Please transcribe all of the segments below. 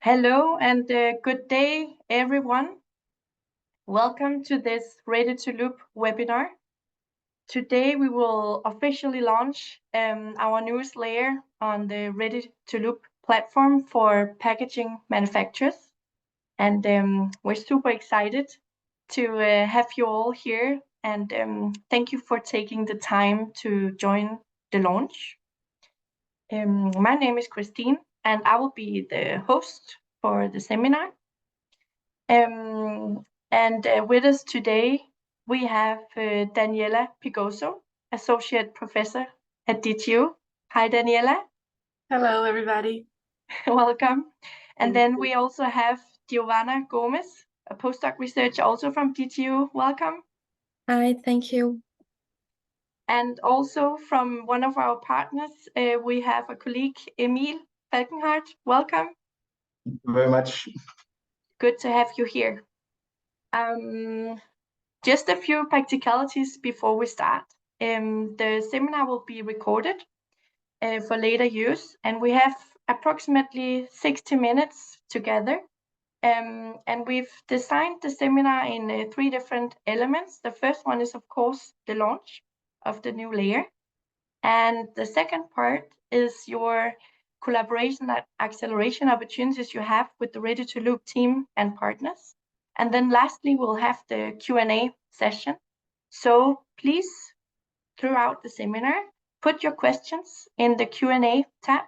Hello and good day, everyone. Welcome to this Ready2LOOP webinar. Today we will officially launch our newest layer on the Ready2LOOP platform for packaging manufacturers. And we're super excited to have you all here. And thank you for taking the time to join the launch. My name is Krestine, and I will be the host for the seminar. And with us today, we have Daniela Pigosso, Associate Professor at DTU. Hi, Daniela. Hello, everybody. Welcome. And Thank then you. we also have Giovana Gomes, a postdoc researcher also from DTU. Welcome. Hi, thank you. And also from one of our partners, we have a colleague, Emil Falkenhardt. Welcome. Thank you very much. Good to have you here. Just a few practicalities before we start. The seminar will be recorded for later use, and we have approximately 60 minutes together. And we've designed the seminar in 3 different elements. The first one is, of course, the launch of the new layer. And the second part is your collaboration and acceleration opportunities you have with the Ready2LOOP team and partners. And then lastly, we'll have the Q&A session. So please, throughout the seminar, put your questions in the Q&A tab,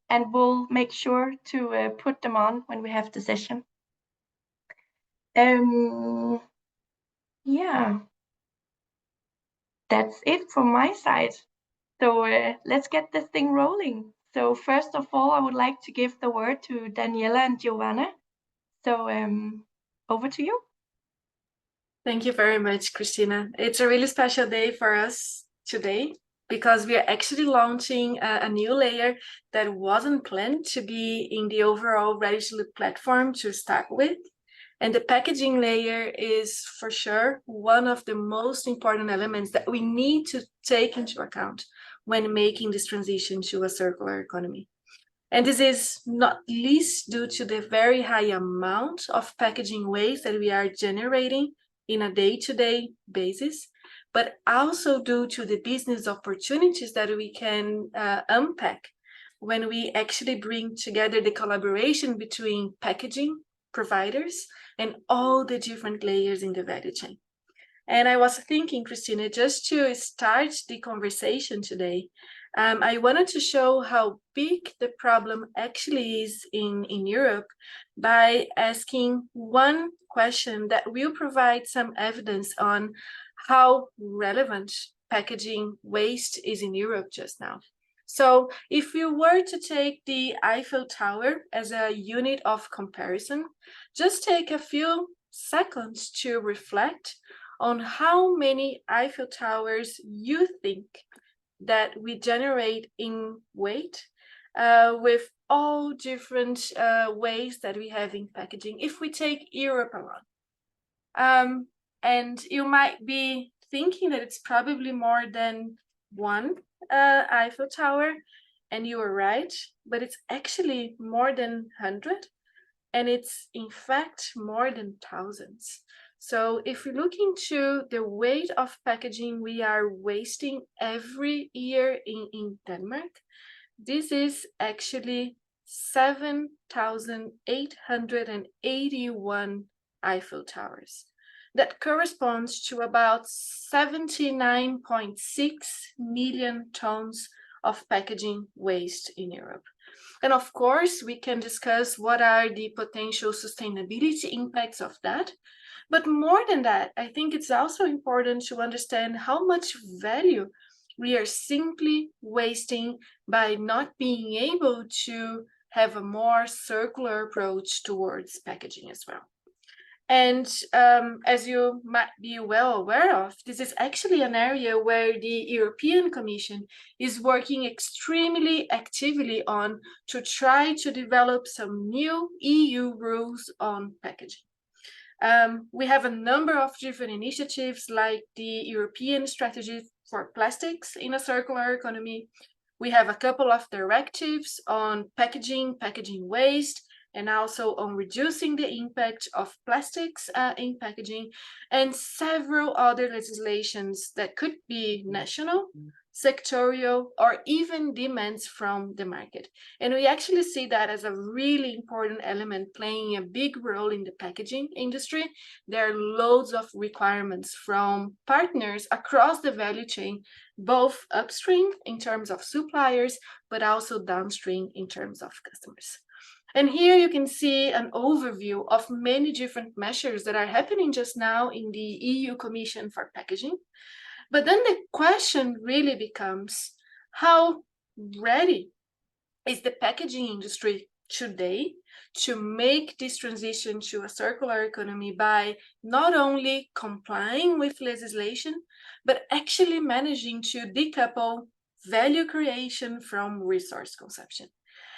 and we'll make sure to put them on when we have the session. Yeah, that's it from my side. So let's get this thing rolling. So first of all, I would like to give the word to Daniela and Giovana. So over to you. Thank you very much, Christina. It's a really special day for us today because we are actually launching a new layer that wasn't planned to be in the overall Ready2LOOP platform to start with. And the packaging layer is for sure one of the most important elements that we need to take into account when making this transition to a circular economy. And this is not least due to the very high amount of packaging waste that we are generating in a day-to-day basis, but also due to the business opportunities that we can unpack when we actually bring together the collaboration between packaging providers and all the different layers in the value chain. And I was thinking, Christina, just to start the conversation today, I wanted to show how big the problem actually is in Europe by asking one question that will provide some evidence on how relevant packaging waste is in Europe just now. So if you were to take the Eiffel Tower as a unit of comparison, just take a few seconds to reflect on how many Eiffel Towers you think that we generate in weight with all different ways that we have in packaging, if we take Europe alone. And you might be thinking that it's probably more than one Eiffel Tower, and you are right, but it's actually more than 100, and it's in fact more than thousands. So if we look into the weight of packaging we are wasting every year in Denmark, this is actually 7,881 Eiffel Towers. That corresponds to about 79.6 million tons of packaging waste in Europe. And of course, we can discuss what are the potential sustainability impacts of that. But more than that, I think it's also important to understand how much value we are simply wasting by not being able to have a more circular approach towards packaging as well. And as you might be well aware of, this is actually an area where the European Commission is working extremely actively on to try to develop some new EU rules on packaging. We have a number of different initiatives like the European Strategy for Plastics in a Circular Economy. We have a couple of directives on packaging waste, and also on reducing the impact of plastics in packaging, and several other legislations that could be national, sectorial, or even demands from the market. And we actually see that as a really important element playing a big role in the packaging industry. There are loads of requirements from partners across the value chain, both upstream in terms of suppliers, but also downstream in terms of customers. And here you can see an overview of many different measures that are happening just now in the EU Commission for Packaging. But then the question really becomes, how ready is the packaging industry today to make this transition to a circular economy by not only complying with legislation, but actually managing to decouple value creation from resource consumption?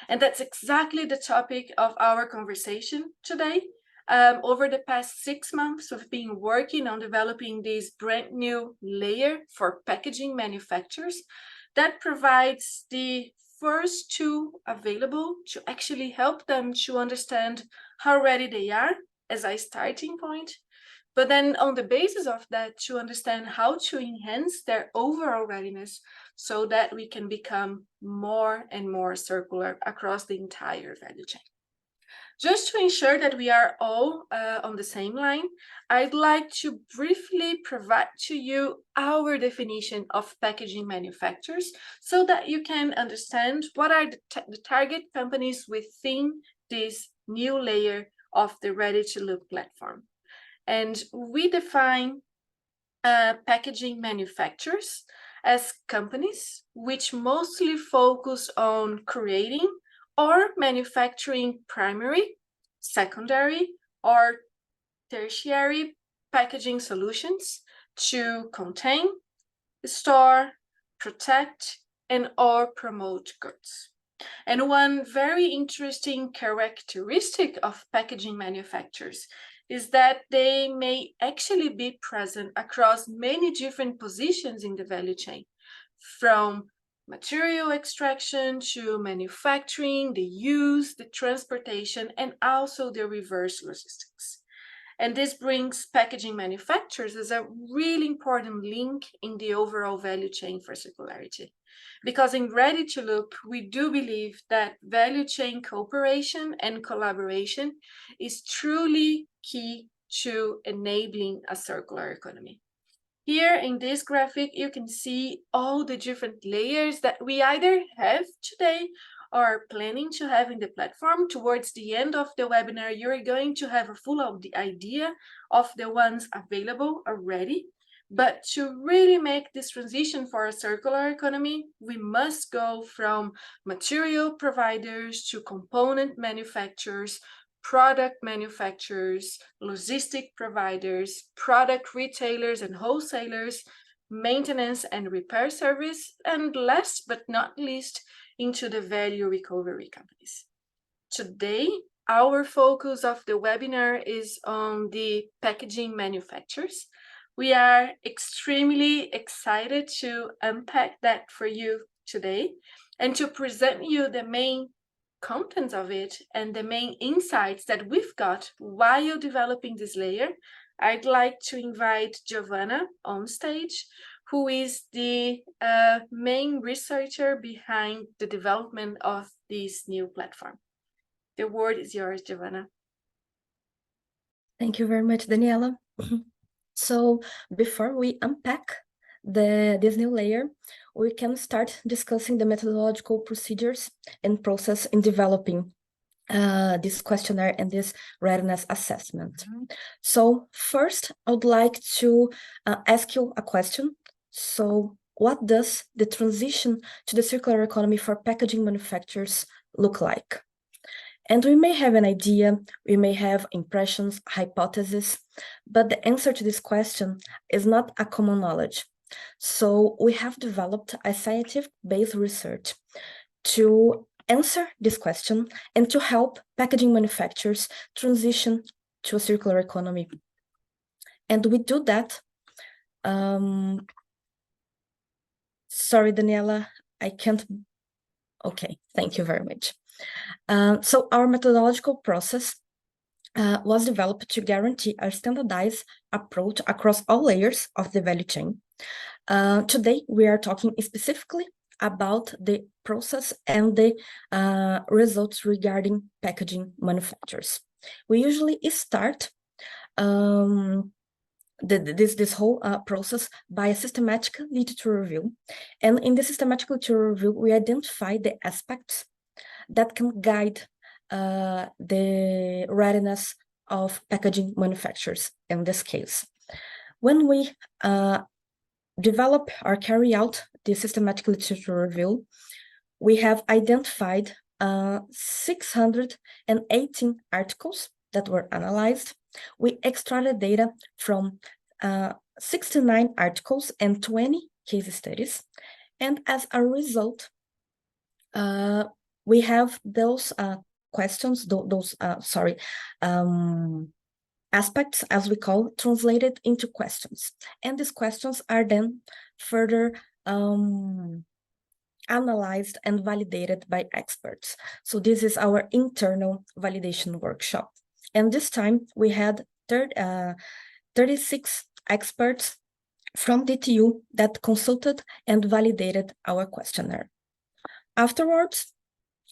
And that's exactly the topic of our conversation today. Over the past 6 months, we've been working on developing this brand new layer for packaging manufacturers that provides the first tool available to actually help them to understand how ready they are as a starting point, but then on the basis of that, to understand how to enhance their overall readiness so that we can become more and more circular across the entire value chain. Just to ensure that we are all on the same line, I'd like to briefly provide to you our definition of packaging manufacturers so that you can understand what are the target companies within this new layer of the ready2LOOP platform. And we define packaging manufacturers as companies which mostly focus on creating or manufacturing primary, secondary, or tertiary packaging solutions to contain, store, protect, and or promote goods. And one very interesting characteristic of packaging manufacturers is that they may actually be present across many different positions in the value chain, from material extraction to manufacturing, the use, the transportation, and also the reverse logistics. And this brings packaging manufacturers as a really important link in the overall value chain for circularity. Because in ready2LOOP, we do believe that value chain cooperation and collaboration is truly key to enabling a circular economy. Here in this graphic, you can see all the different layers that we either have today or are planning to have in the platform. Towards the end of the webinar, you're going to have a full idea of the ones available already. But to really make this transition for a circular economy, we must go from material providers to component manufacturers, product manufacturers, logistic providers, product retailers and wholesalers, maintenance and repair service, and last but not least, into the value recovery companies. Today, our focus of the webinar is on the packaging manufacturers. We are extremely excited to unpack that for you today and to present you the main contents of it and the main insights that we've got while developing this layer. I'd like to invite Giovana on stage, who is the main researcher behind the development of this new platform. The word is yours, Giovana. Thank you very much, Daniela. So before we unpack this new layer, we can start discussing the methodological procedures and process in developing this questionnaire and this readiness assessment. So first, I would like to ask you a question. So what does the transition to the circular economy for packaging manufacturers look like? And we may have an idea, we may have impressions, hypotheses, but the answer to this question is not a common knowledge. So we have developed a scientific-based research to answer this question and to help packaging manufacturers transition to a circular economy. And we do that. Sorry, Daniela, I can't. Okay, thank you very much. So our methodological process was developed to guarantee a standardized approach across all layers of the value chain. Today, we are talking specifically about the process and the results regarding packaging manufacturers. We usually start this whole process by a systematic literature review. And in the systematic literature review, we identify the aspects that can guide the readiness of packaging manufacturers in this case. When we develop or carry out the systematic literature review, we have identified 618 articles that were analyzed. We extracted data from 69 articles and 20 case studies. And as a result, we have those questions, aspects, as we call, translated into questions. And these questions are then further analyzed and validated by experts. So this is our internal validation workshop. And this time we had 36 experts from DTU that consulted and validated our questionnaire. Afterwards,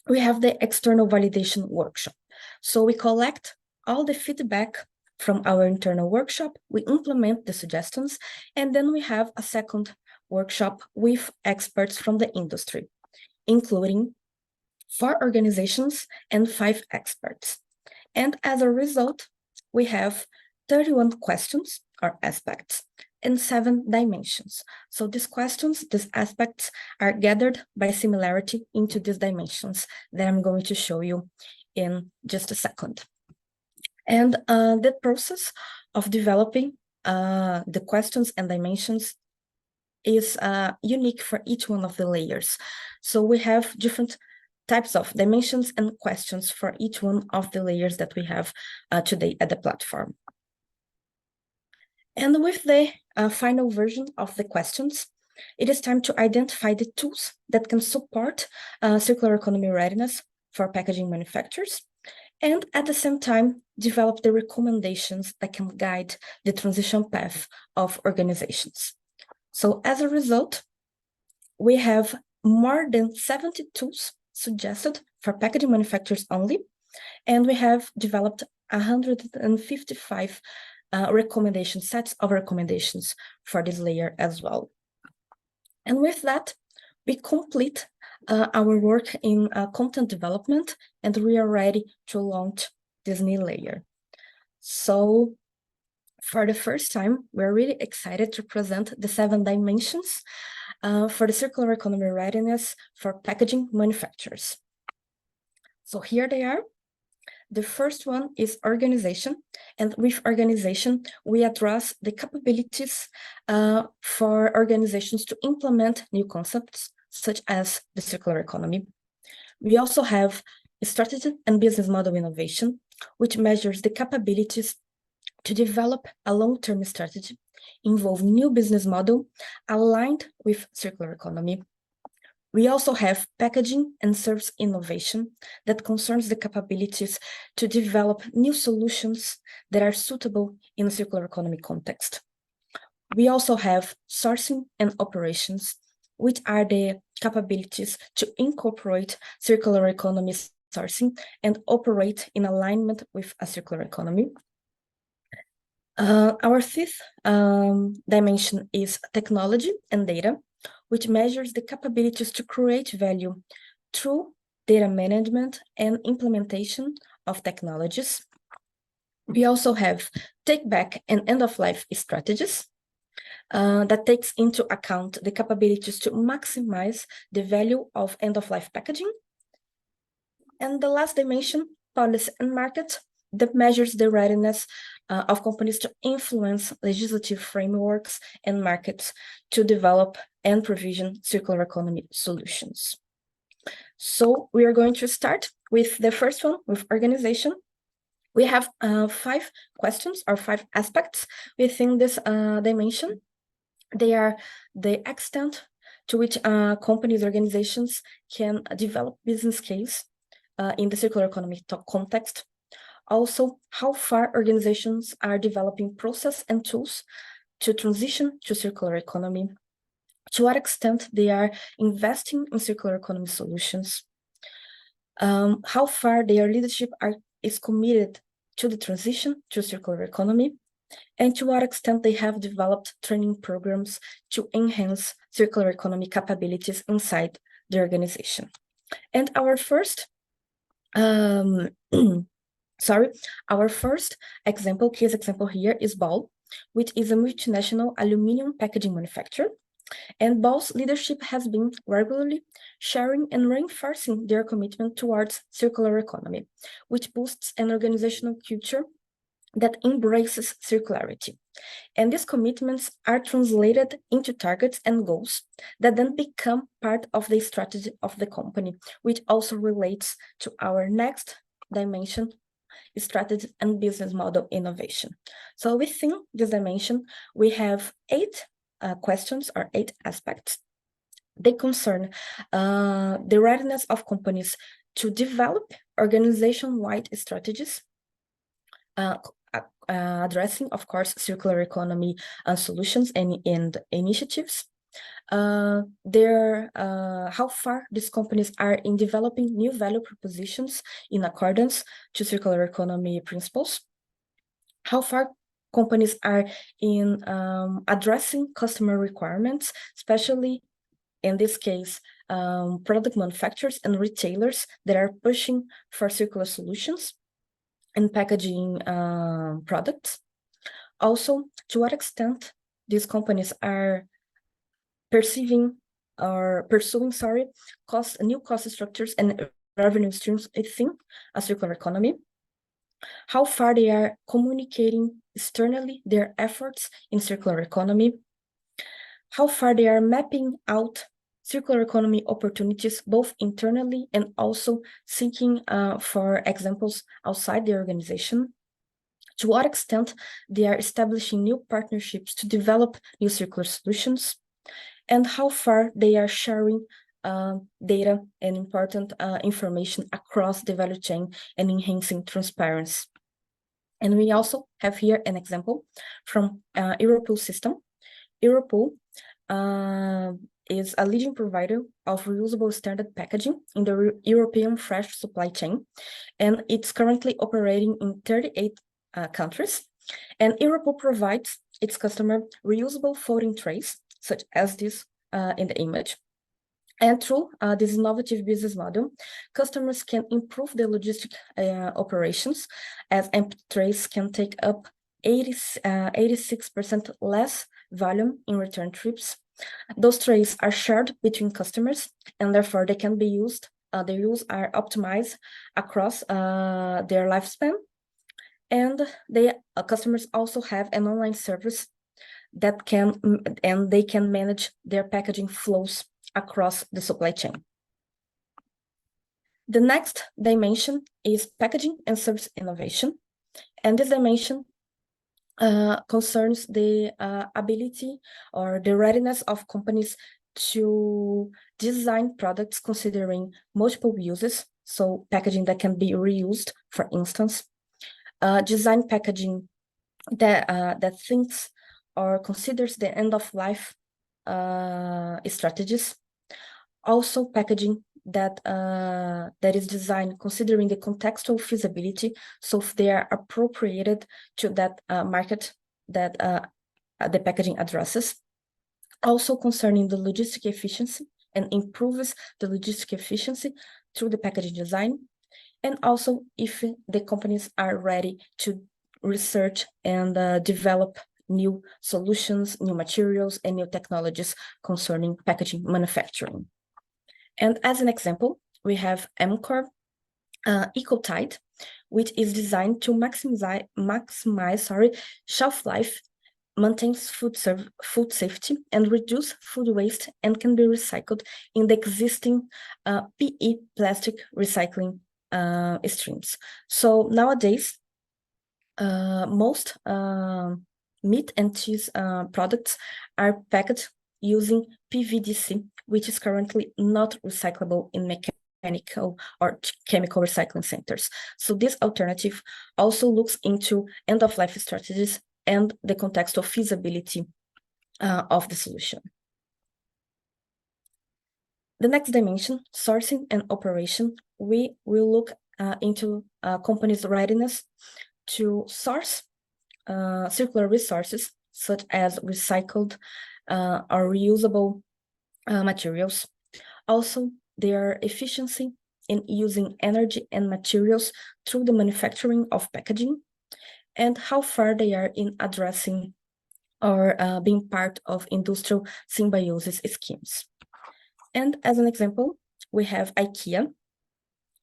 we have the external validation workshop. So we collect all the feedback from our internal workshop, we implement the suggestions, and then we have a second workshop with experts from the industry, including 4 organizations and 5 experts. And as a result, we have 31 questions or aspects and 7 dimensions. So these questions, these aspects are gathered by similarity into these dimensions that I'm going to show you in just a second. And the process of developing the questions and dimensions is unique for each one of the layers. So we have different types of dimensions and questions for each one of the layers that we have today at the platform. And with the final version of the questions, it is time to identify the tools that can support circular economy readiness for packaging manufacturers, and at the same time, develop the recommendations that can guide the transition path of organizations. So as a result, we have more than 70 tools suggested for packaging manufacturers only, and we have developed 155 recommendation sets of recommendations for this layer as well. And with that, we complete our work in content development, and we are ready to launch this new layer. So for the first time, we're really excited to present the 7 dimensions for the circular economy readiness for packaging manufacturers. So here they are. The first one is organization, and with organization, we address the capabilities for organizations to implement new concepts, such as the circular economy. We also have strategy and business model innovation, which measures the capabilities to develop a long-term strategy involving new business model aligned with circular economy. We also have packaging and service innovation that concerns the capabilities to develop new solutions that are suitable in a circular economy context. We also have sourcing and operations, which are the capabilities to incorporate circular economy sourcing and operate in alignment with a circular economy. Our 5th dimension is technology and data, which measures the capabilities to create value through data management and implementation of technologies. We also have take-back and end-of-life strategies that takes into account the capabilities to maximize the value of end-of-life packaging. And the last dimension, policy and market, that measures the readiness of companies to influence legislative frameworks and markets to develop and provision circular economy solutions. So we are going to start with the first one, with organization. We have 5 questions or 5 aspects within this dimension. They are the extent to which companies, organizations can develop business case in the circular economy context. Also, how far organizations are developing process and tools to transition to circular economy, to what extent they are investing in circular economy solutions, how far their leadership is committed to the transition to circular economy, and to what extent they have developed training programs to enhance circular economy capabilities inside the organization. And our first our first example, case example here is Ball, which is a multinational aluminum packaging manufacturer. And Ball's leadership has been regularly sharing and reinforcing their commitment towards circular economy, which boosts an organizational culture that embraces circularity. And these commitments are translated into targets and goals that then become part of the strategy of the company, which also relates to our next dimension, strategy and business model innovation. So within this dimension, we have 8 questions or 8 aspects. They concern the readiness of companies to develop organization-wide strategies, addressing, of course, circular economy solutions and initiatives. How far these companies are in developing new value propositions in accordance to circular economy principles. How far companies are in addressing customer requirements, especially in this case, product manufacturers and retailers that are pushing for circular solutions and packaging products. Also, to what extent these companies are pursuing new cost structures and revenue streams within a circular economy. How far they are communicating externally their efforts in circular economy. How far they are mapping out circular economy opportunities, both internally and also seeking for examples outside the organization. To what extent they are establishing new partnerships to develop new circular solutions, and how far they are sharing data and important information across the value chain and enhancing transparency. And we also have here an example from Europool system. Europool is a leading provider of reusable standard packaging in the European fresh supply chain, and it's currently operating in 38 countries. And Europool provides its customer reusable folding trays, such as this in the image. And through this innovative business model, customers can improve their logistic operations, as empty trays can take up 86% less volume in return trips. Those trays are shared between customers, and therefore they can be used. Their use are optimized across their lifespan. And customers also have an online service that they can manage their packaging flows across the supply chain. The next dimension is packaging and service innovation. And this dimension concerns the ability or the readiness of companies to design products considering multiple uses. So packaging that can be reused, for instance. Design packaging that thinks or considers the end of life strategies. Also packaging that is designed considering the contextual feasibility, so if they are appropriated to that market that the packaging addresses. Also concerning the logistic efficiency and improves the logistic efficiency through the packaging design. And also if the companies are ready to research and develop new solutions, new materials, and new technologies concerning packaging manufacturing. And as an example, we have MCOR EcoTide, which is designed to maximize shelf life, maintains food safety, and reduce food waste, and can be recycled in the existing PE plastic recycling streams. So nowadays, most meat and cheese products are packaged using PVDC, which is currently not recyclable in mechanical or chemical recycling centers. So this alternative also looks into end-of-life strategies and the context of feasibility of the solution. The next dimension, sourcing and operation, we will look into companies' readiness to source circular resources such as recycled or reusable materials. Also, their efficiency in using energy and materials through the manufacturing of packaging, and how far they are in addressing or being part of industrial symbiosis schemes. And as an example, we have IKEA,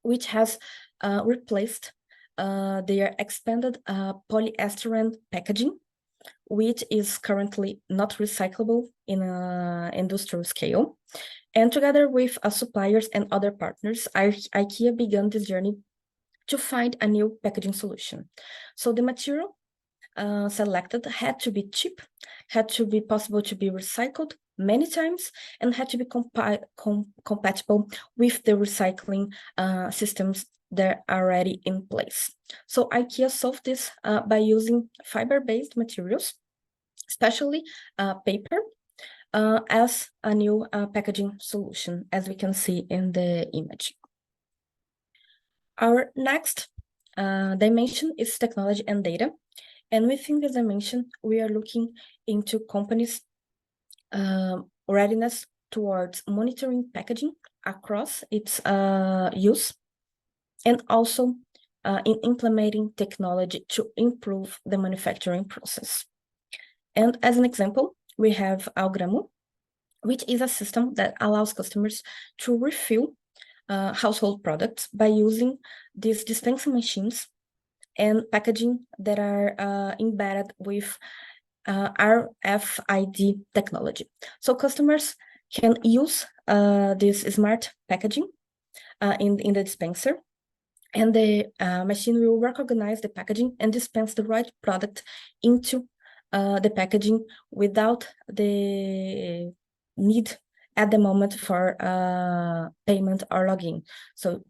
which has replaced their expanded polyester packaging, which is currently not recyclable in an industrial scale. And together with suppliers and other partners, IKEA began this journey to find a new packaging solution. So the material selected had to be cheap, had to be possible to be recycled many times, and had to be compatible with the recycling systems that are already in place. So IKEA solved this by using fiber-based materials, especially paper, as a new packaging solution, as we can see in the image. Our next dimension is technology and data. And within this dimension, we are looking into companies' readiness towards monitoring packaging across its use, and also in implementing technology to improve the manufacturing process. And as an example, we have Algramo, which is a system that allows customers to refill household products by using these dispensing machines and packaging that are embedded with RFID technology. So customers can use this smart packaging in the dispenser, and the machine will recognize the packaging and dispense the right product into the packaging without the need at the moment for payment or login. So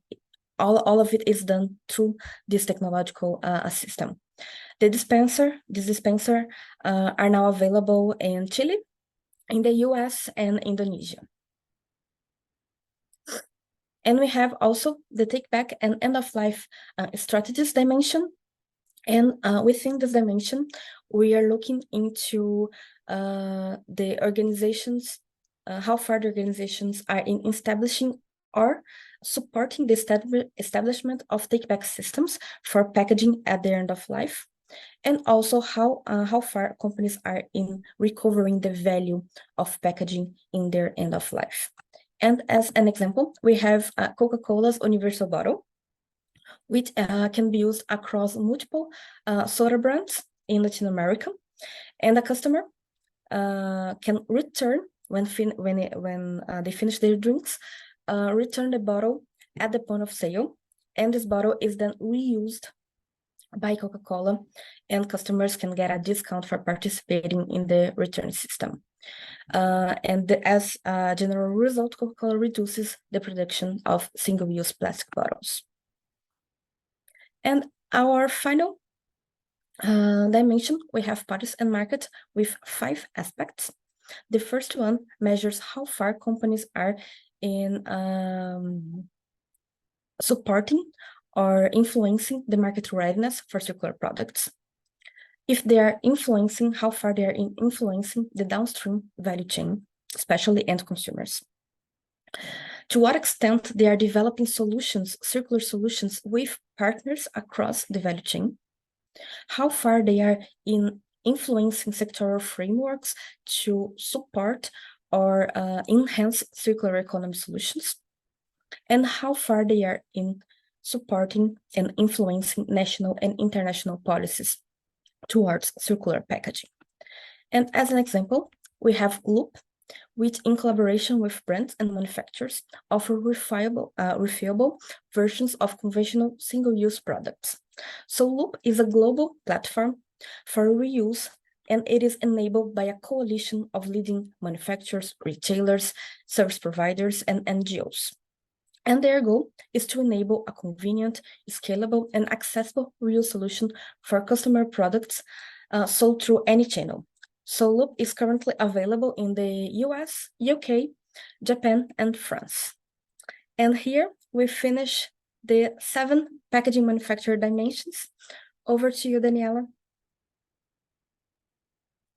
all of it is done through this technological system. This dispenser are now available in Chile, in the US, and Indonesia. And we have also the take-back and end-of-life strategies dimension. And within this dimension, we are looking into the organizations, how far the organizations are in establishing or supporting the establishment of take-back systems for packaging at the end of life, and also how far companies are in recovering the value of packaging in their end of life. And as an example, we have Coca-Cola's universal bottle, which can be used across multiple soda brands in Latin America, and a customer can return when they finish their drinks, return the bottle at the point of sale, and this bottle is then reused by Coca-Cola, and customers can get a discount for participating in the return system. As a general result, Coca-Cola reduces the production of single-use plastic bottles. And our final dimension, we have parties and market with 5 aspects. The first one measures how far companies are in supporting or influencing the market readiness for circular products. If they are influencing, how far they are in influencing the downstream value chain, especially end consumers. To what extent they are developing solutions, circular solutions with partners across the value chain. How far they are in influencing sectoral frameworks to support or enhance circular economy solutions. And how far they are in supporting and influencing national and international policies towards circular packaging. And as an example, we have Loop, which in collaboration with brands and manufacturers offer refillable versions of conventional single-use products. So Loop is a global platform for reuse, and it is enabled by a coalition of leading manufacturers, retailers, service providers, and NGOs. And their goal is to enable a convenient, scalable, and accessible reuse solution for customer products sold through any channel. So Loop is currently available in the US, UK, Japan, and France. And here we finish the 7 packaging manufacturer dimensions. Over to you, Daniela.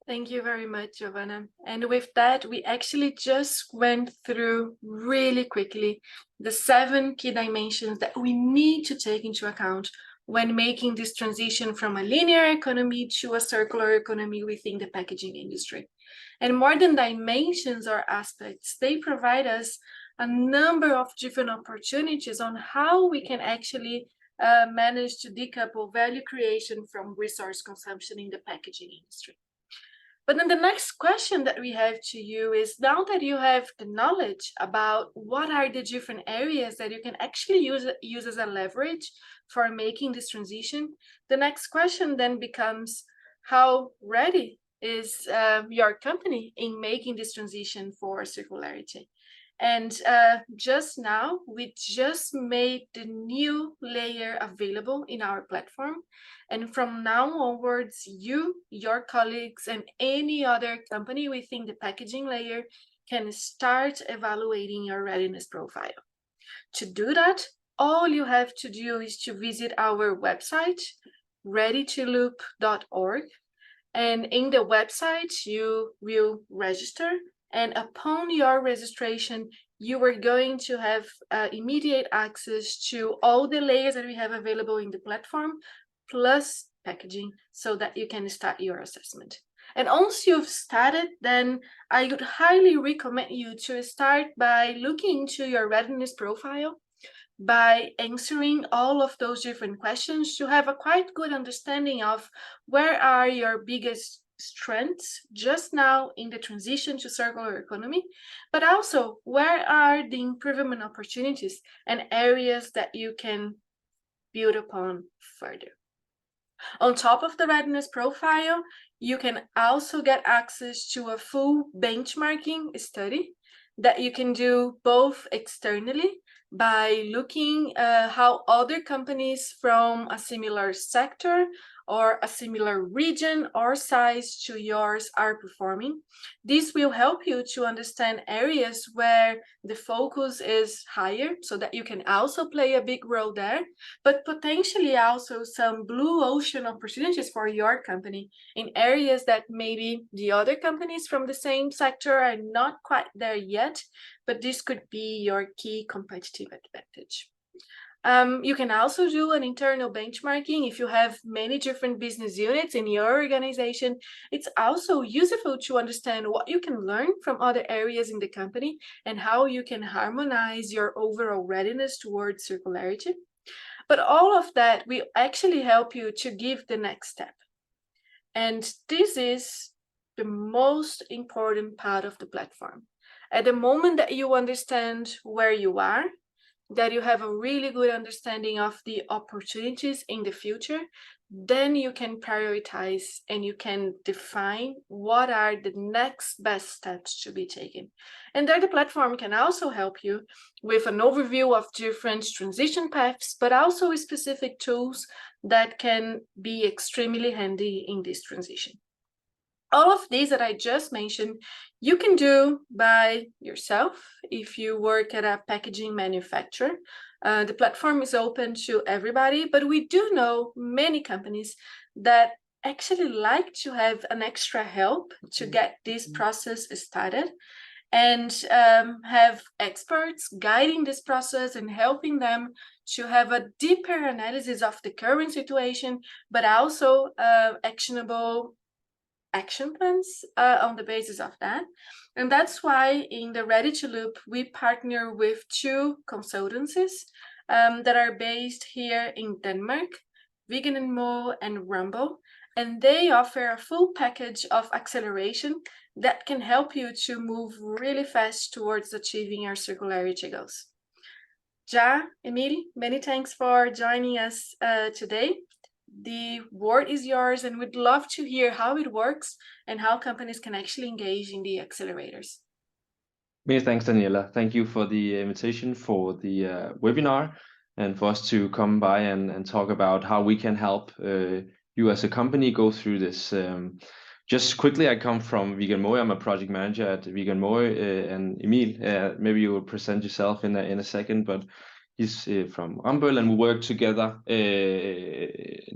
Thank you very much, Giovana. And with that, we actually just went through really quickly the 7 key dimensions that we need to take into account when making this transition from a linear economy to a circular economy within the packaging industry. And more than dimensions or aspects, they provide us a number of different opportunities on how we can actually manage to decouple value creation from resource consumption in the packaging industry. But then the next question that we have to you is, now that you have the knowledge about what are the different areas that you can actually use as a leverage for making this transition, the next question then becomes, how ready is your company in making this transition for circularity? And just now, we just made the new layer available in our platform. And from now onwards, you, your colleagues, and any other company within the packaging layer can start evaluating your readiness profile. To do that, all you have to do is to visit our website, ready2loop.org. And in the website, you will register. And upon your registration, you are going to have immediate access to all the layers that we have available in the platform, plus packaging, so that you can start your assessment. And once you've started, then I would highly recommend you to start by looking into your readiness profile, by answering all of those different questions to have a quite good understanding of where are your biggest strengths just now in the transition to circular economy, but also where are the improvement opportunities and areas that you can build upon further. On top of the readiness profile, you can also get access to a full benchmarking study that you can do both externally by looking how other companies from a similar sector or a similar region or size to yours are performing. This will help you to understand areas where the focus is higher so that you can also play a big role there, but potentially also some blue ocean opportunities for your company in areas that maybe the other companies from the same sector are not quite there yet, but this could be your key competitive advantage. You can also do an internal benchmarking if you have many different business units in your organization. It's also useful to understand what you can learn from other areas in the company and how you can harmonize your overall readiness towards circularity. But all of that will actually help you to give the next step. And this is the most important part of the platform. At the moment that you understand where you are, that you have a really good understanding of the opportunities in the future, then you can prioritize and you can define what are the next best steps to be taken. And there the platform can also help you with an overview of different transition paths, but also specific tools that can be extremely handy in this transition. All of these that I just mentioned, you can do by yourself if you work at a packaging manufacturer. The platform is open to everybody, but we do know many companies that actually like to have an extra help to get this process started and have experts guiding this process and helping them to have a deeper analysis of the current situation, but also actionable action plans on the basis of that. And that's why in the ready2loop, we partner with 2 consultancies that are based here in Denmark, Vegan & Mo and Rumble. And they offer a full package of acceleration that can help you to move really fast towards achieving your circularity goals. Ja, Emil, many thanks for joining us today. The word is yours, and we'd love to hear how it works and how companies can actually engage in the accelerators. Many thanks, Daniela. Thank you for the invitation for the webinar and for us to come by and talk about how we can help you as a company go through this. Just quickly, I come from Vegan Moe. I'm a project manager at Vegan Moe, and Emil, maybe you will present yourself in a second, but he's from Rambøll, and we work together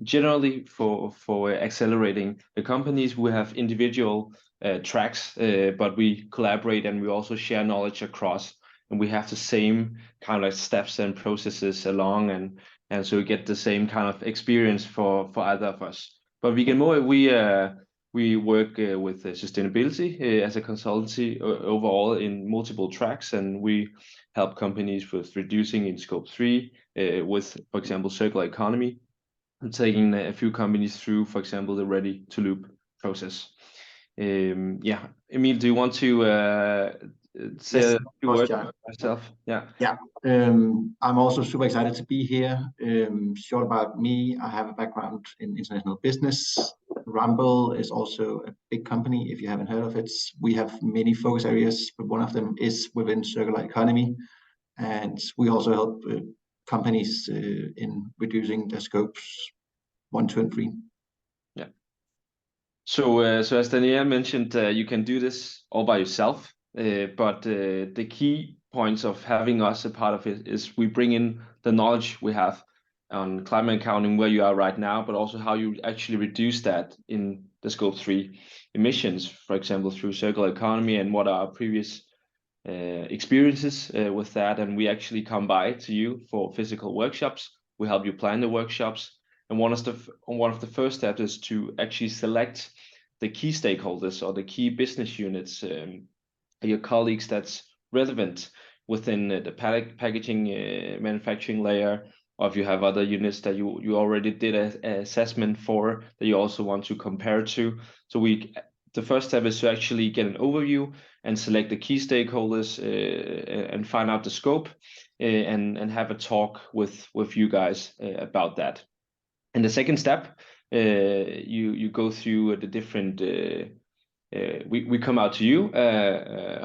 generally for accelerating the companies. We have individual tracks, but we collaborate and we also share knowledge across, and we have the same kind of like steps and processes along, and so we get the same kind of experience for either of us. But Vegan Moe, we work with sustainability as a consultancy overall in multiple tracks, and we help companies with reducing in scope 3 with, for example, circular economy, and taking a few companies through, for example, the ready2LOOP process. Yeah, Emil, do you want to say Yes, a few words about yourself? Yeah. I'm also super excited to be here. Short about me, I have a background in international business. Rambøll is also a big company, if you haven't heard of it. We have many focus areas, but one of them is within circular economy. And we also help companies in reducing their scopes 1, 2, and 3. Yeah. So as Daniela mentioned, you can do this all by yourself, but the key points of having us a part of it is we bring in the knowledge we have on climate accounting, where you are right now, but also how you actually reduce that in the scope 3 emissions, for example, through circular economy, and what are our previous experiences with that. And we actually come by to you for physical workshops. We help you plan the workshops. And one of the first steps is to actually select the key stakeholders or the key business units, your colleagues that's relevant within the packaging manufacturing layer, or if you have other units that you already did an assessment for that you also want to compare to. So the first step is to actually get an overview and select the key stakeholders and find out the scope and have a talk with you guys about that. And the second step, you go through the different. We come out to you,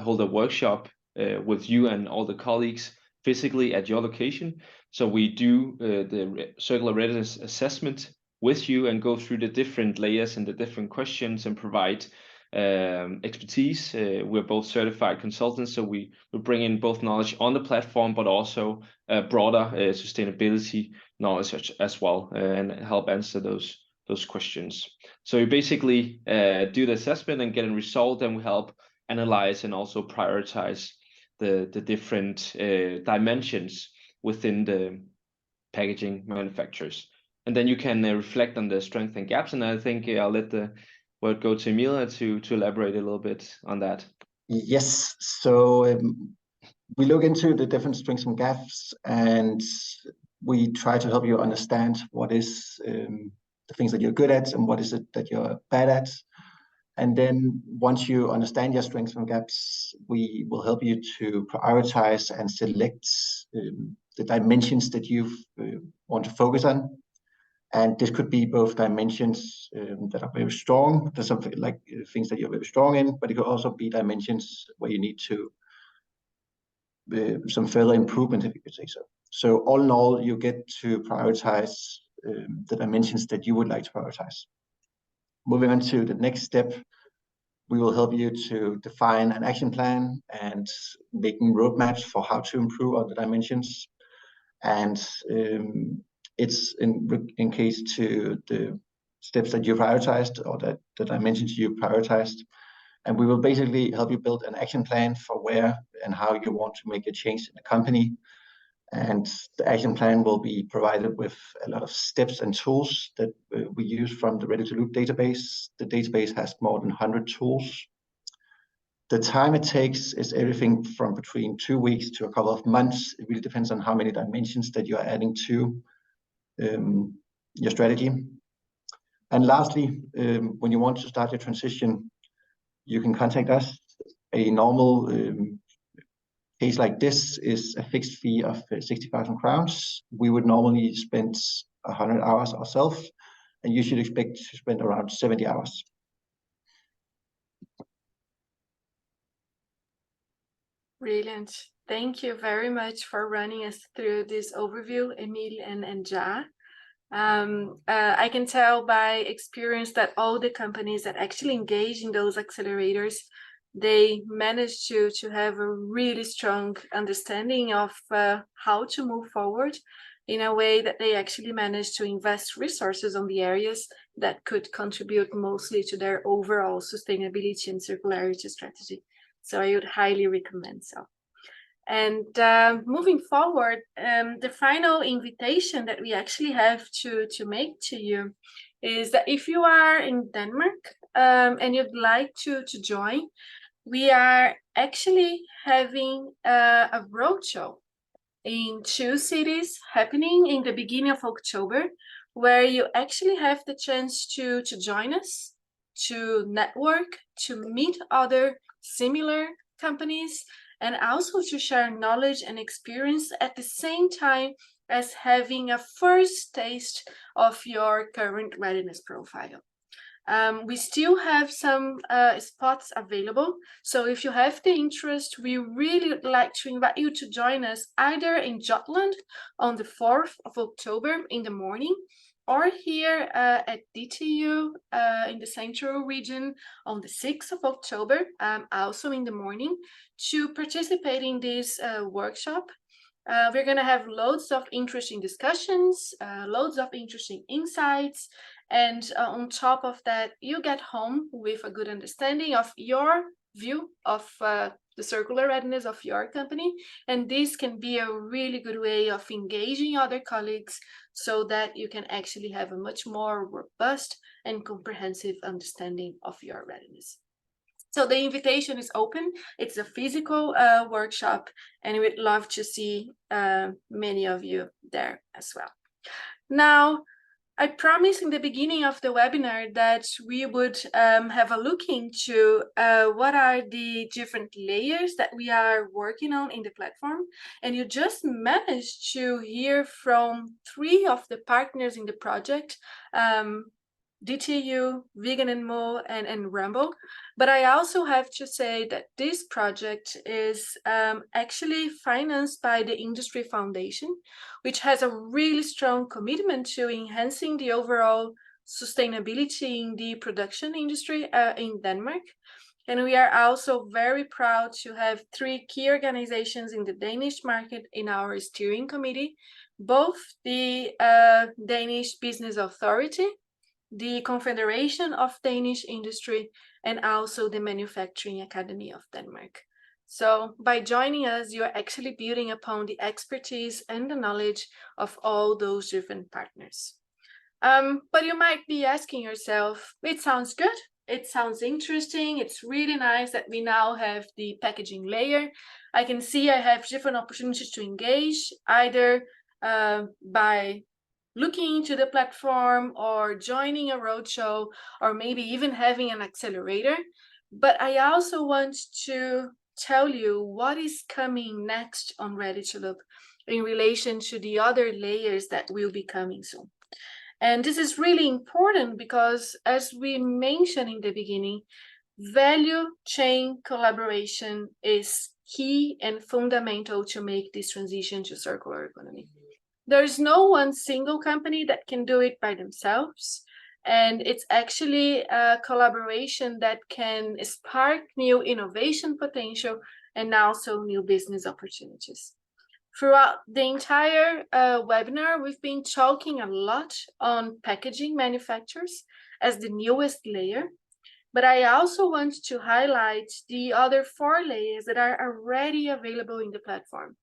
hold a workshop with you and all the colleagues physically at your location. So we do the circular readiness assessment with you and go through the different layers and the different questions and provide expertise. We're both certified consultants, so we bring in both knowledge on the platform, but also broader sustainability knowledge as well, and help answer those questions. So you basically do the assessment and get a result, and we help analyze and also prioritize the different dimensions within the packaging manufacturers. And then you can reflect on the strengths and gaps. And I think I'll let the word go to Emilia to elaborate a little bit on that. Yes, so we look into the different strengths and gaps, and we try to help you understand what is the things that you're good at and what is it that you're bad at. And then once you understand your strengths and gaps, we will help you to prioritize and select the dimensions that you want to focus on. And this could be both dimensions that are very strong, there's something like things that you're very strong in, but it could also be dimensions where you need to some further improvement, if you could say so. So all in all, you get to prioritize the dimensions that you would like to prioritize. Moving on to the next step, we will help you to define an action plan and making roadmaps for how to improve on the dimensions. And it's in case to the steps that you prioritized or that the dimensions you prioritized. And we will basically help you build an action plan for where and how you want to make a change in the company. And the action plan will be provided with a lot of steps and tools that we use from the ready2LOOP database. The database has more than 100 tools. The time it takes is everything from between 2 weeks to a couple of months. It really depends on how many dimensions that you're adding to your strategy. And lastly, when you want to start your transition, you can contact us. A normal case like this is a fixed fee of 60,000 crowns. We would normally spend 100 hours ourselves, and you should expect to spend around 70 hours. Brilliant. Thank you very much for running us through this overview, Emile and Ja. I can tell by experience that all the companies that actually engage in those accelerators, they manage to have a really strong understanding of how to move forward in a way that they actually manage to invest resources on the areas that could contribute mostly to their overall sustainability and circularity strategy. So I would highly recommend so. And moving forward, the final invitation that we actually have to make to you is that if you are in Denmark and you'd like to join, we are actually having a roadshow in 2 cities happening in the beginning of October, where you actually have the chance to join us, to network, to meet other similar companies, and also to share knowledge and experience at the same time as having a first taste of your current readiness profile. We still have some spots available, so if you have the interest, we really would like to invite you to join us either in Jutland on the 4th of October in the morning, or here at DTU in the Central region on the 6th of October, also in the morning, to participate in this workshop. We're going to have loads of interesting discussions, loads of interesting insights, and on top of that, you get home with a good understanding of your view of the circular readiness of your company. And this can be a really good way of engaging other colleagues so that you can actually have a much more robust and comprehensive understanding of your readiness. So the invitation is open. It's a physical workshop, and we'd love to see many of you there as well. Now, I promised in the beginning of the webinar that we would have a look into what are the different layers that we are working on in the platform. And you just managed to hear from 3 of the partners in the project, DTU, Vegan & Mo, and Rumble. But I also have to say that this project is actually financed by the Industry Foundation, which has a really strong commitment to enhancing the overall sustainability in the production industry in Denmark. And we are also very proud to have 3 key organizations in the Danish market in our steering committee, both the Danish Business Authority, the Confederation of Danish Industry, and also the Manufacturing Academy of Denmark. So by joining us, you're actually building upon the expertise and the knowledge of all those different partners. But you might be asking yourself, it sounds good, it sounds interesting, it's really nice that we now have the packaging layer. I can see I have different opportunities to engage, either by looking into the platform or joining a roadshow or maybe even having an accelerator. But I also want to tell you what is coming next on ready2LOOP in relation to the other layers that will be coming soon. And this is really important because, as we mentioned in the beginning, value chain collaboration is key and fundamental to make this transition to circular economy. There's no one single company that can do it by themselves. And it's actually a collaboration that can spark new innovation potential and also new business opportunities. Throughout the entire webinar, we've been talking a lot on packaging manufacturers as the newest layer. But I also want to highlight the other 4 layers that are already available in the platform.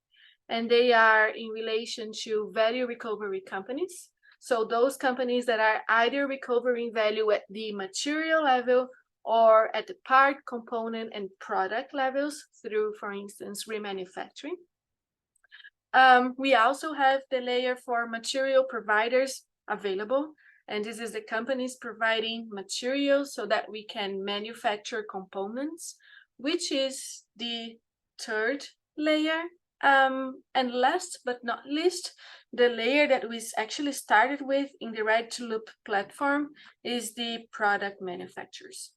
And they are in relation to value recovery companies. So those companies that are either recovering value at the material level or at the part, component, and product levels through, for instance, remanufacturing. We also have the layer for material providers available. And this is the companies providing materials so that we can manufacture components, which is the 3rd layer. And last but not least, the layer that we actually started with in the ready2LOOP platform is the product manufacturers.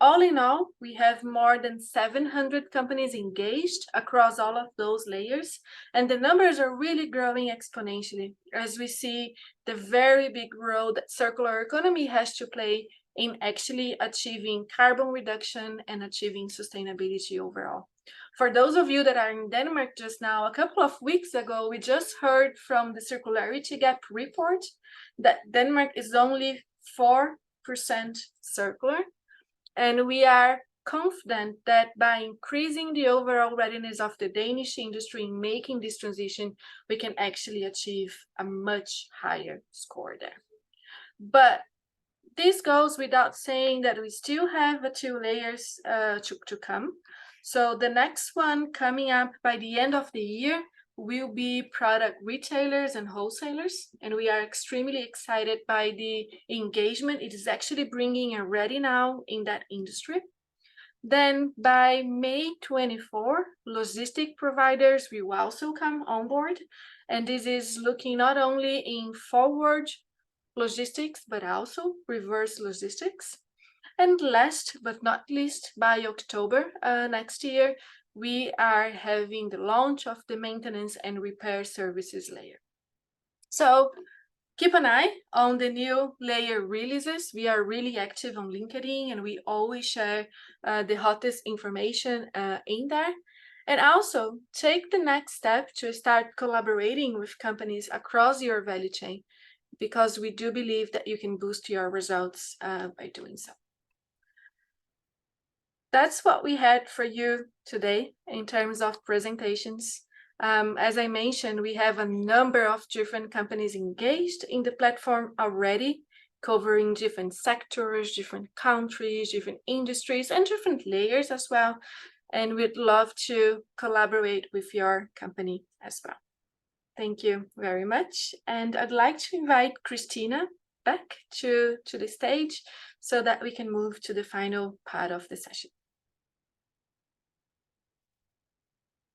all in all, we have more than 700 companies engaged across all of those layers, and the numbers are really growing exponentially as we see the very big role that circular economy has to play in actually achieving carbon reduction and achieving sustainability overall. For those of you that are in Denmark just now, a couple of weeks ago, we just heard from the Circularity Gap report that Denmark is only 4% circular. And we are confident that by increasing the overall readiness of the Danish industry in making this transition, we can actually achieve a much higher score there. But this goes without saying that we still have 2 layers to come. So the next one coming up by the end of the year will be product retailers and wholesalers, and we are extremely excited by the engagement it is actually bringing already now in that industry. Then by May 24, logistic providers will also come on board, and this is looking not only in forward logistics but also reverse logistics. And last but not least, by October next year, we are having the launch of the maintenance and repair services layer. So keep an eye on the new layer releases. We are really active on LinkedIn, and we always share the hottest information in there. And also take the next step to start collaborating with companies across your value chain, because we do believe that you can boost your results by doing so. That's what we had for you today in terms of presentations. As I mentioned, we have a number of different companies engaged in the platform already, covering different sectors, different countries, different industries, and different layers as well. And we'd love to collaborate with your company as well. Thank you very much. And I'd like to invite Kristine back to the stage so that we can move to the final part of the session.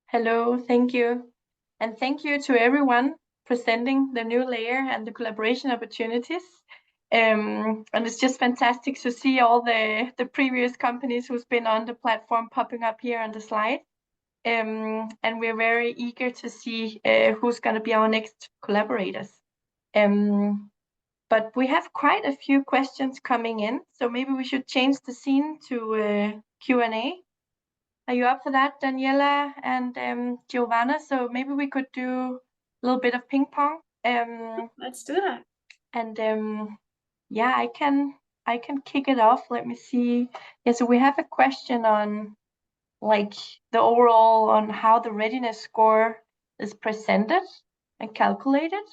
Hello, thank you. And thank you to everyone presenting the new layer and the collaboration opportunities. And it's just fantastic to see all the previous companies who's been on the platform popping up here on the slide. And we're very eager to see who's going to be our next collaborators. But we have quite a few questions coming in, so maybe we should change the scene to Q&A. Are you up for that, Daniela and Giovana? So maybe we could do a little bit of ping pong. Let's do that. And yeah, I can kick it off. Let me see. Yeah, so we have a question on like the overall on how the readiness score is presented and calculated.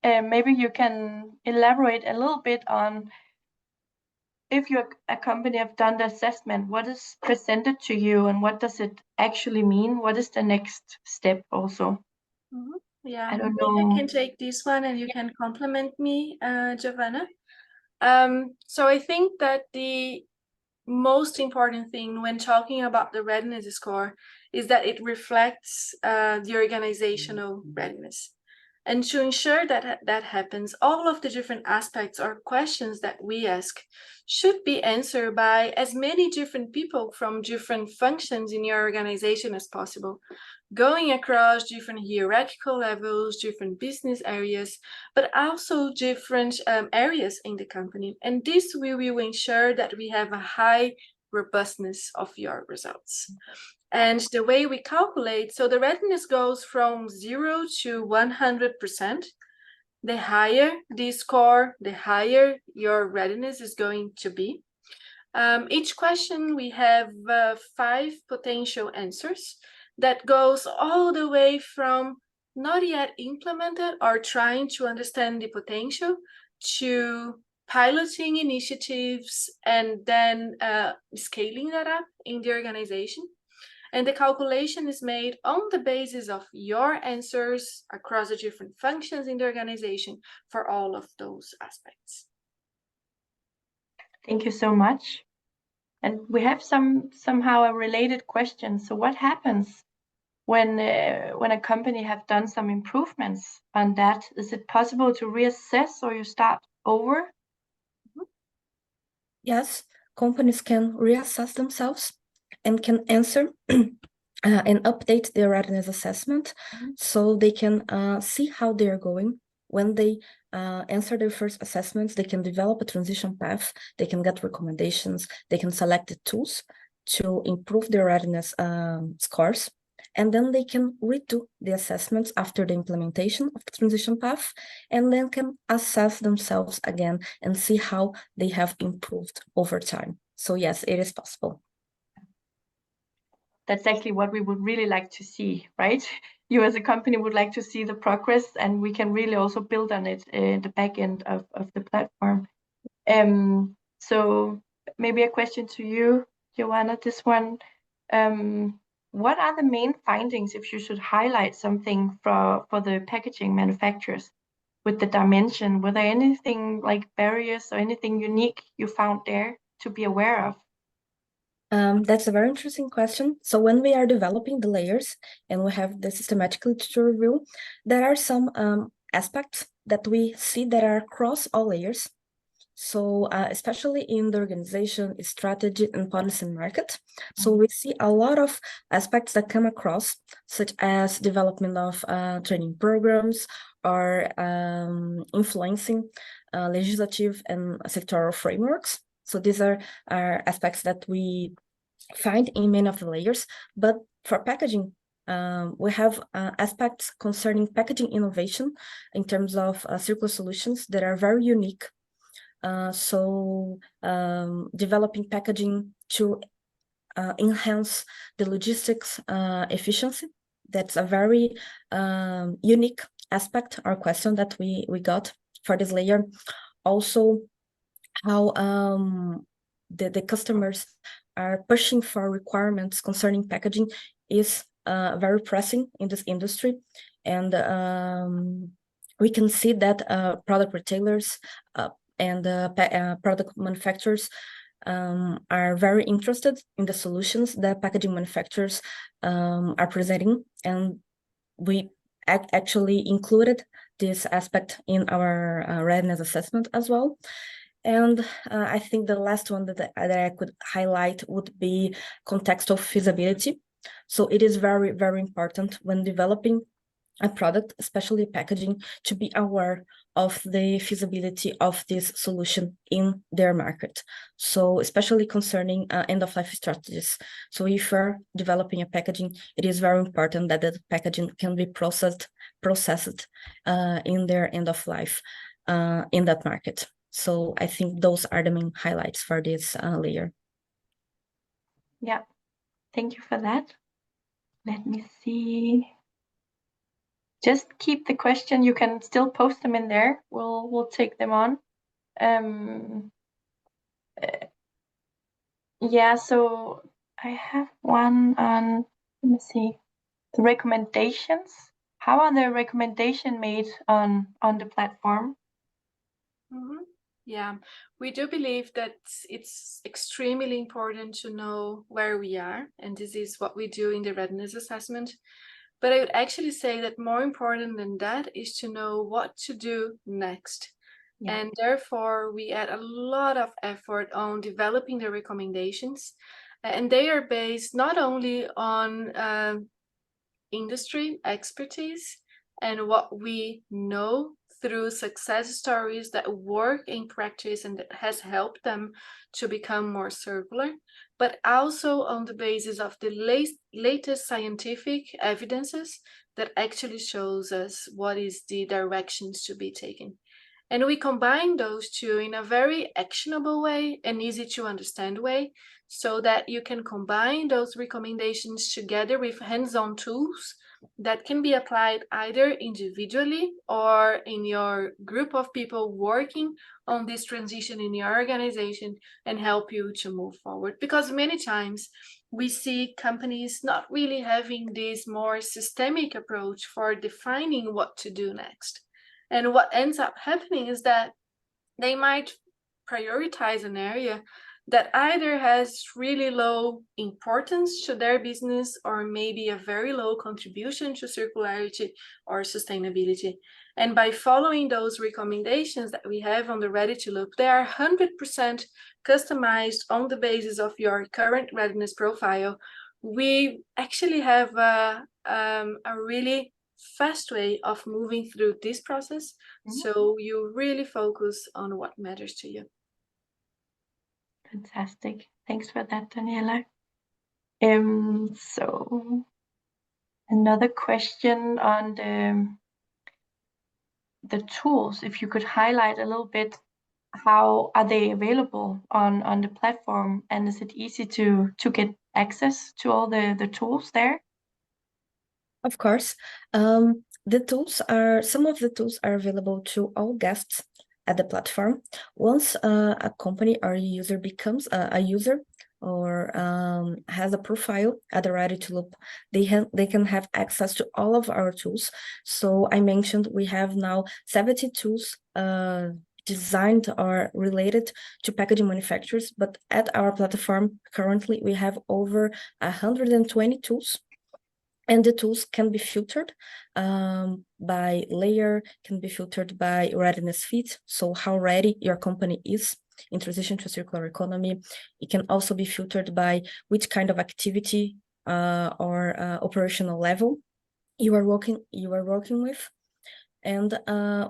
Maybe you can elaborate a little bit on if you're a company have done the assessment, what is presented to you and what does it actually mean? What is the next step also? Mm-hmm. Yeah, I don't know. I can take this one and you can complement me, Giovana. So I think that the most important thing when talking about the readiness score is that it reflects the organizational readiness. And to ensure that that happens, all of the different aspects or questions that we ask should be answered by as many different people from different functions in your organization as possible, going across different hierarchical levels, different business areas, but also different areas in the company. And this will ensure that we have a high robustness of your results. And the way we calculate, so the readiness goes from 0 to 100%. The higher the score, the higher your readiness is going to be. Each question, we have 5 potential answers that goes all the way from not yet implemented or trying to understand the potential to piloting initiatives and then scaling that up in the organization. And the calculation is made on the basis of your answers across the different functions in the organization for all of those aspects. Thank you so much. And we have somehow a related question. So what happens when a company have done some improvements on that? Is it possible to reassess or you start over? Yes, companies can reassess themselves and can answer and update their readiness assessment, so they can see how they are going. When they answer their first assessments, they can develop a transition path, they can get recommendations, they can select the tools to improve their readiness scores, and then they can redo the assessments after the implementation of the transition path, and then can assess themselves again and see how they have improved over time. So yes, it is possible. That's actually what we would really like to see, right? You as a company would like to see the progress, and we can really also build on it in the back end of the platform. So maybe a question to you, Giovana, this one. What are the main findings, if you should highlight something for the packaging manufacturers with the dimension? Were there anything like barriers or anything unique you found there to be aware of? That's a very interesting question. So when we are developing the layers and we have the systematic literature review, there are some aspects that we see that are across all layers. So especially in the organization, strategy, and policy and market. So we see a lot of aspects that come across, such as development of training programs or influencing legislative and sectoral frameworks. So these are aspects that we find in many of the layers. But for packaging, we have aspects concerning packaging innovation in terms of circular solutions that are very unique. So developing packaging to enhance the logistics efficiency. That's a very unique aspect or question that we got for this layer. Also, how the customers are pushing for requirements concerning packaging is very pressing in this industry. And we can see that product retailers and product manufacturers are very interested in the solutions that packaging manufacturers are presenting, and we actually included this aspect in our readiness assessment as well. And I think the last one that I could highlight would be contextual feasibility. So it is very, very important when developing a product, especially packaging, to be aware of the feasibility of this solution in their market. So especially concerning end-of-life strategies. So if you're developing a packaging, it is very important that the packaging can be processed in their end-of-life in that market. So I think those are the main highlights for this layer. Yeah, thank you for that. Let me see. Just keep the question. You can still post them in there. We'll take them on. Yeah, so I have one on, let me see, the recommendations. How are the recommendations made on the platform? Yeah, we do believe that it's extremely important to know where we are, and this is what we do in the readiness assessment. But I would actually say that more important than that is to know what to do next. Yeah. And therefore, we add a lot of effort on developing the recommendations, and they are based not only on industry expertise and what we know through success stories that work in practice and that has helped them to become more circular, but also on the basis of the latest scientific evidences that actually shows us what is the directions to be taken. And we combine those two in a very actionable way and easy to understand way, so that you can combine those recommendations together with hands-on tools that can be applied either individually or in your group of people working on this transition in your organization and help you to move forward. Because many times we see companies not really having this more systemic approach for defining what to do next. And what ends up happening is that they might prioritize an area that either has really low importance to their business or maybe a very low contribution to circularity or sustainability. And by following those recommendations that we have on the Ready2Loop, they are 100% customized on the basis of your current readiness profile. We actually have a really fast way of moving through this process. So you really focus on what matters to you. Fantastic. Thanks for that, Daniela. So another question on the tools, if you could highlight a little bit, how are they available on the platform, and is it easy to get access to all the tools there? Of course, some of the tools are available to all guests at the platform. Once a company or a user becomes a user or has a profile at the Ready2Loop, they can have access to all of our tools. So I mentioned we have now 70 tools designed or related to packaging manufacturers, but at our platform currently we have over 120 tools. And the tools can be filtered by layer, can be filtered by readiness fit, so how ready your company is in transition to a circular economy. It can also be filtered by which kind of activity or operational level you are working with. And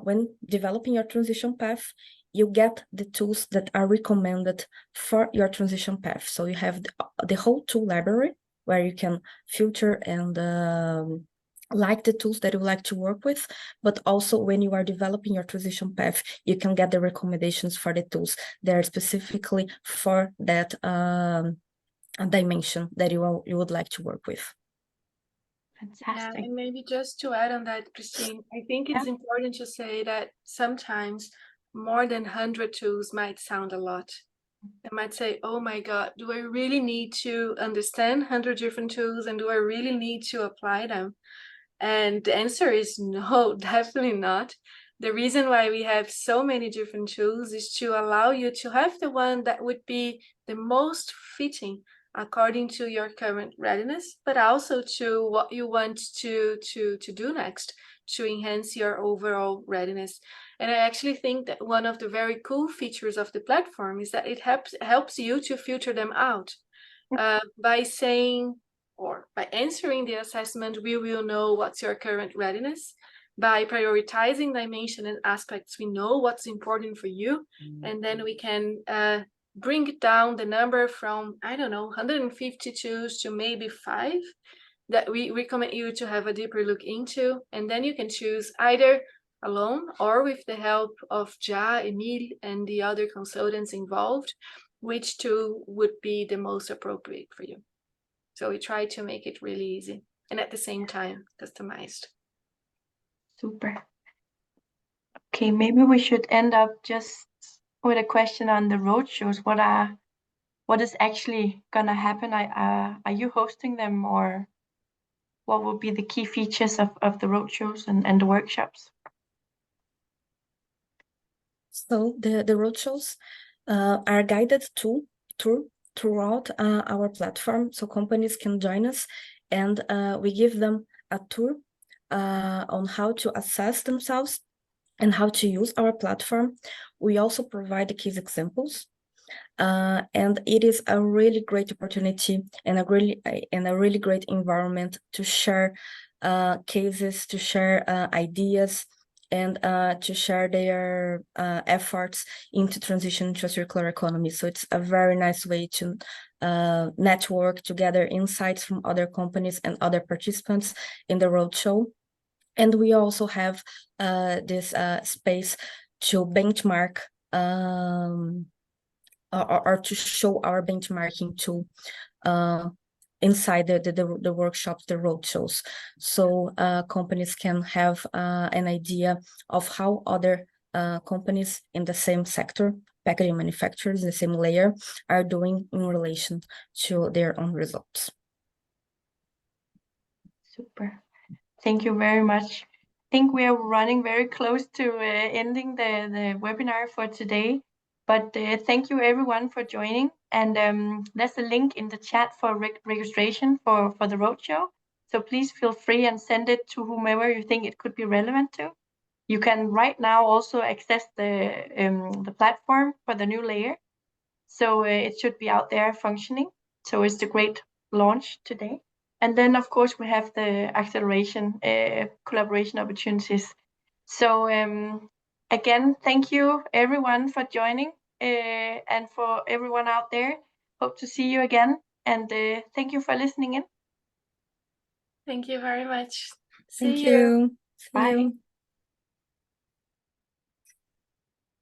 when developing your transition path, you get the tools that are recommended for your transition path. So you have the whole tool library, where you can filter and like the tools that you like to work with, but also when you are developing your transition path, you can get the recommendations for the tools that are specifically for that dimension that you would like to work with. Fantastic. Yeah, and maybe just to add on that, Kristine, I think it's important to say that sometimes more than 100 tools might sound a lot. I might say, oh my God, do I really need to understand 100 different tools, and do I really need to apply them? And the answer is no, definitely not. The reason why we have so many different tools is to allow you to have the one that would be the most fitting according to your current readiness, but also to what you want to do next to enhance your overall readiness. And I actually think that one of the very cool features of the platform is that it helps you to filter them out. By saying, or by answering the assessment, we will know what's your current readiness. By prioritizing dimension and aspects, we know what's important for you. And then we can bring down the number from, I don't know, 150 tools to maybe 5 that we recommend you to have a deeper look into. And then you can choose either alone or with the help of Ja, Emil, and the other consultants involved, which tool would be the most appropriate for you. So we try to make it really easy and at the same time customized. Super. Okay, maybe we should end up just with a question on the roadshows. What is actually gonna happen? Are you hosting them, or what will be the key features of the roadshows and the workshops? So the roadshows are guided throughout our platform, so companies can join us, and we give them a tour on how to assess themselves and how to use our platform. We also provide the case examples, and it is a really great opportunity and a really great environment to share cases, to share ideas, and to share their efforts into transition to a circular economy. So it's a very nice way to network, to gather insights from other companies and other participants in the roadshow. And we also have this space to benchmark or to show our benchmarking tool inside the workshops, the roadshows. So companies can have an idea of how other companies in the same sector, packaging manufacturers, the same layer, are doing in relation to their own results. Super. Thank you very much. I think we are running very close to ending the webinar for today. But thank you everyone for joining. And there's a link in the chat for registration for the roadshow. So please feel free and send it to whomever you think it could be relevant to. You can right now also access the platform for the new layer. So it should be out there functioning. So it's a great launch today. And then, of course, we have the acceleration collaboration opportunities. So again, thank you everyone for joining and for everyone out there. Hope to see you again. And thank you for listening in. Thank you very much. Thank See you. See Bye. you.